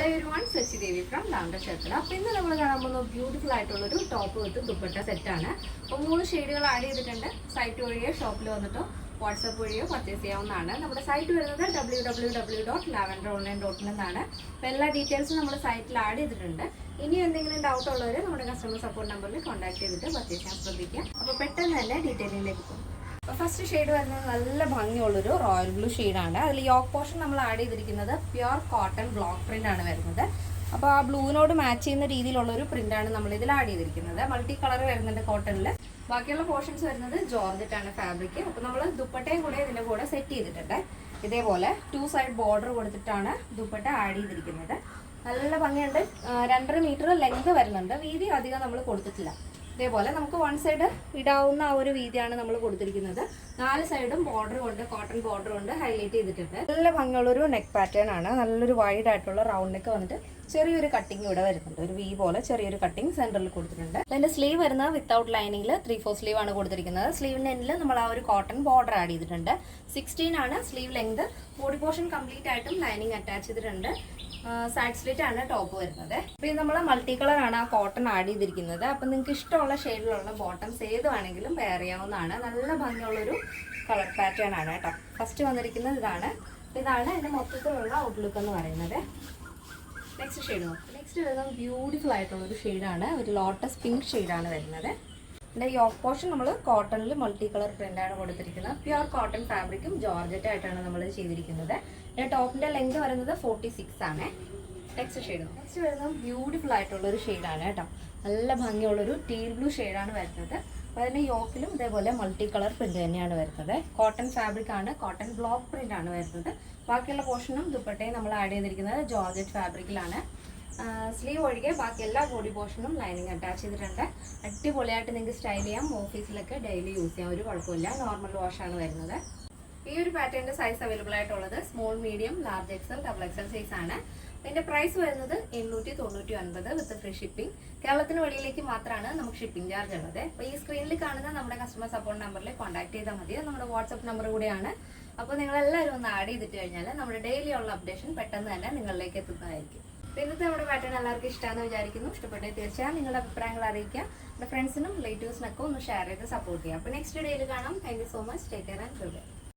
everyone, Sachi Devi from Lavender Shelter. അപ്പോൾ ഇന്ന് നമ്മൾ കാണാൻ പോകുന്ന ബ്യൂട്ടിഫുൾ ആയിട്ടുള്ളൊരു ടോപ്പ് വിത്ത് ദുപ്പട്ട സെറ്റാണ്. അപ്പോൾ 3 ഷെയ്ഡുകൾ ആഡ് ചെയ്തിട്ടുണ്ട്. സൈറ്റ് വഴിയോ ഷോപ്പിൽ വന്നിട്ടോ വാട്സാപ്പ് വഴിയോ പർച്ചേസ് ചെയ്യാവുന്നതാണ്. നമ്മുടെ സൈറ്റ് വരുന്നത് www.lavenderonline.in എന്നാണ്. അപ്പോൾ എല്ലാ ഡീറ്റെയിൽസും നമ്മുടെ സൈറ്റിൽ ആഡ് ചെയ്തിട്ടുണ്ട്. ഇനി എന്തെങ്കിലും ഡൗട്ട് ഉള്ളവർ നമ്മുടെ കസ്റ്റമർ സപ്പോർട്ട് നമ്പറിൽ കോൺടാക്ട് ചെയ്തിട്ട് പർച്ചേസ് ചെയ്യാൻ ശ്രദ്ധിക്കുക. അപ്പോൾ പെട്ടെന്ന് തന്നെ ഡീറ്റെയിലിംഗിലേക്ക് പോകും. ഫസ്റ്റ് ഷെയ്ഡ് വരുന്നത് നല്ല ഭംഗിയുള്ളൊരു റോയൽ ബ്ലൂ ഷെയ്ഡാണ്. അതിൽ യോക്ക് പോർഷൻ നമ്മൾ ആഡ് ചെയ്തിരിക്കുന്നത് പ്യുർ കോട്ടൺ ബ്ലോക്ക് പ്രിന്റ് ആണ് വരുന്നത്. അപ്പോൾ ആ ബ്ലൂവിനോട് മാച്ച് ചെയ്യുന്ന രീതിയിലുള്ളൊരു പ്രിന്റാണ് നമ്മൾ ഇതിൽ ആഡ് ചെയ്തിരിക്കുന്നത്. മൾട്ടി കളർ വരുന്നുണ്ട് കോട്ടണിൽ. ബാക്കിയുള്ള പോർഷൻസ് വരുന്നത് ജോർജറ്റ് ആണ് ഫാബ്രിക്. അപ്പോൾ നമ്മൾ ദുപ്പട്ടയും കൂടെ ഇതിൻ്റെ കൂടെ സെറ്റ് ചെയ്തിട്ടുണ്ട്. ഇതേപോലെ 2 സൈഡ് ബോർഡർ കൊടുത്തിട്ടാണ് ദുപ്പട്ട ആഡ് ചെയ്തിരിക്കുന്നത്. നല്ല ഭംഗിയുണ്ട്. 2.5 മീറ്റർ ലെങ്ത് വരുന്നുണ്ട്. വീതി അധികം നമ്മൾ കൊടുത്തിട്ടില്ല. ഇതേപോലെ നമുക്ക് 1 സൈഡ് ഇടാവുന്ന ആ ഒരു വീതിയാണ് നമ്മൾ കൊടുത്തിരിക്കുന്നത്. 4 സൈഡും ബോർഡർ കൊണ്ട് കോട്ടൺ ബോർഡർ കൊണ്ട് ഹൈലൈറ്റ് ചെയ്തിട്ടുണ്ട്. നല്ല ഭംഗിയുള്ളൊരു നെക്ക് പാറ്റേൺ ആണ്. നല്ലൊരു വൈഡ് ആയിട്ടുള്ള റൗണ്ട് നെക്ക് വന്നിട്ട് ചെറിയൊരു കട്ടിങ് ഇവിടെ വരുന്നുണ്ട്. ഒരു വി പോലെ ചെറിയൊരു കട്ടിങ് സെന്ററിൽ കൊടുത്തിട്ടുണ്ട്. അതിന്റെ സ്ലീവ് വരുന്നത് വിത്തൗട്ട് ലൈനിങ്ങിൽ 3/4 സ്ലീവ് ആണ് കൊടുത്തിരിക്കുന്നത്. സ്ലീവിന്റെ എൻഡിൽ നമ്മൾ ആ ഒരു കോട്ടൺ ബോർഡർ ആഡ് ചെയ്തിട്ടുണ്ട്. 16 ആണ് sleeve length. Body portion complete ആയിട്ടും ലൈനിങ് അറ്റാച്ച് ചെയ്തിട്ടുണ്ട്. സൈഡ് സ്ലിറ്റ് ആണ് ടോപ്പ് വരുന്നത്. അപ്പോൾ ഇത് നമ്മൾ മൾട്ടി കളർ ആണ് ആ കോട്ടൺ ആഡ് ചെയ്തിരിക്കുന്നത്. അപ്പം നിങ്ങൾക്ക് ഇഷ്ടമുള്ള ഷെയ്ഡിലുള്ള ബോട്ടംസ് ഏത് വേണമെങ്കിലും വെയർ ചെയ്യാവുന്നതാണ്. നല്ല ഭംഗിയുള്ളൊരു കളർ പാറ്റേൺ ആണ് കേട്ടോ. ഫസ്റ്റ് വന്നിരിക്കുന്നത് ഇതാണ്. ഇതാണ് എൻ്റെ മൊത്തത്തിലുള്ള ഔട്ട്ലുക്ക് എന്ന് പറയുന്നത്. നെക്സ്റ്റ് ഷെയ്ഡ് നോക്കാം. നെക്സ്റ്റ് വരുന്നത് ബ്യൂട്ടിഫുൾ ആയിട്ടുള്ളൊരു ഷെയ്ഡാണ്. ഒരു ലോട്ടസ് പിങ്ക് ഷെയ്ഡാണ് വരുന്നത്. ഇതിൻ്റെ യോക്ക് പോർഷൻ നമ്മൾ കോട്ടണിൽ മൾട്ടി കളർ പ്രിൻ്റാണ് കൊടുത്തിരിക്കുന്നത്. പ്യുർ കോട്ടൺ ഫാബ്രിക്കും ജോർജറ്റ് ആയിട്ടാണ് നമ്മൾ ചെയ്തിരിക്കുന്നത്. ഇതിൻ്റെ ടോപ്പിൻ്റെ ലെങ്ത് വരുന്നത് 46 ആണ്. നെക്സ്റ്റ് ഷെയ്ഡ് വരുന്നത് ബ്യൂട്ടിഫുൾ ആയിട്ടുള്ളൊരു ഷെയ്ഡാണ് കേട്ടോ. നല്ല ഭംഗിയുള്ളൊരു ടീൽ ബ്ലൂ ഷെയ്ഡാണ് വരുന്നത്. അപ്പോൾ അതിൻ്റെ യോക്കിലും ഇതേപോലെ മൾട്ടി കളർ പ്രിൻ്റ് തന്നെയാണ് വരുന്നത്. കോട്ടൺ ഫാബ്രിക് ആണ്. കോട്ടൺ ബ്ലോക്ക് പ്രിൻ്റ് ആണ് വരുന്നത്. ബാക്കിയുള്ള പോർഷനും ദുപ്പട്ടയും നമ്മൾ ആഡ് ചെയ്തിരിക്കുന്നത് ജോർജറ്റ് ഫാബ്രിക്കിലാണ്. സ്ലീവ് ഒഴികെ ബാക്കി എല്ലാ ബോഡി പോർഷനും ലൈനിങ് അറ്റാച്ച് ചെയ്തിട്ടുണ്ട്. അടിപൊളിയായിട്ട് നിങ്ങൾക്ക് സ്റ്റൈൽ ചെയ്യാം. ഓഫീസിലൊക്കെ ഡെയിലി യൂസ് ചെയ്യാം. ഒരു കുഴപ്പമില്ല. നോർമൽ വാഷാണ് വരുന്നത്. ഈ ഒരു പാറ്റേണിൻ്റെ സൈസ് അവൈലബിൾ ആയിട്ടുള്ളത് small, medium, large XL, double XL size ആണ്. ഇതിൻ്റെ പ്രൈസ് വരുന്നത് 899 വിത്ത് ഫ്രീ ഷിപ്പിംഗ്. കേരളത്തിന് വെളിയിലേക്ക് മാത്രമാണ് നമുക്ക് ഷിപ്പിംഗ് ചാർജ് ഉള്ളത്. അപ്പോൾ ഈ സ്ക്രീനിൽ കാണുന്ന നമ്മുടെ കസ്റ്റമർ സപ്പോർട്ട് നമ്പറിൽ കോൺടാക്ട് ചെയ്താൽ മതി. നമ്മുടെ വാട്സപ്പ് നമ്പർ കൂടിയാണ്. അപ്പോൾ നിങ്ങളെല്ലാവരും ഒന്ന് ആഡ് ചെയ്തിട്ട് കഴിഞ്ഞാൽ നമ്മുടെ ഡെയിലി ഉള്ള അപ്ഡേഷൻ പെട്ടെന്ന് തന്നെ നിങ്ങളിലേക്ക് എത്തുന്നതായിരിക്കും. അപ്പോൾ ഇന്നത്തെ നമ്മുടെ പാറ്റേൺ എല്ലാവർക്കും ഇഷ്ടമാണെന്ന് വിചാരിക്കുന്നു. ഇഷ്ടപ്പെട്ടെങ്കിൽ തീർച്ചയായും നിങ്ങളുടെ അഭിപ്രായങ്ങൾ അറിയിക്കുക. നമ്മുടെ ഫ്രണ്ട്സിനും റിലേറ്റീവ്സിനൊക്കെ ഒന്ന് ഷെയർ ചെയ്ത് സപ്പോർട്ട് ചെയ്യുക. അപ്പോൾ നെക്സ്റ്റ് ഡേയിൽ കാണാം. Thank you so much. Take care and by.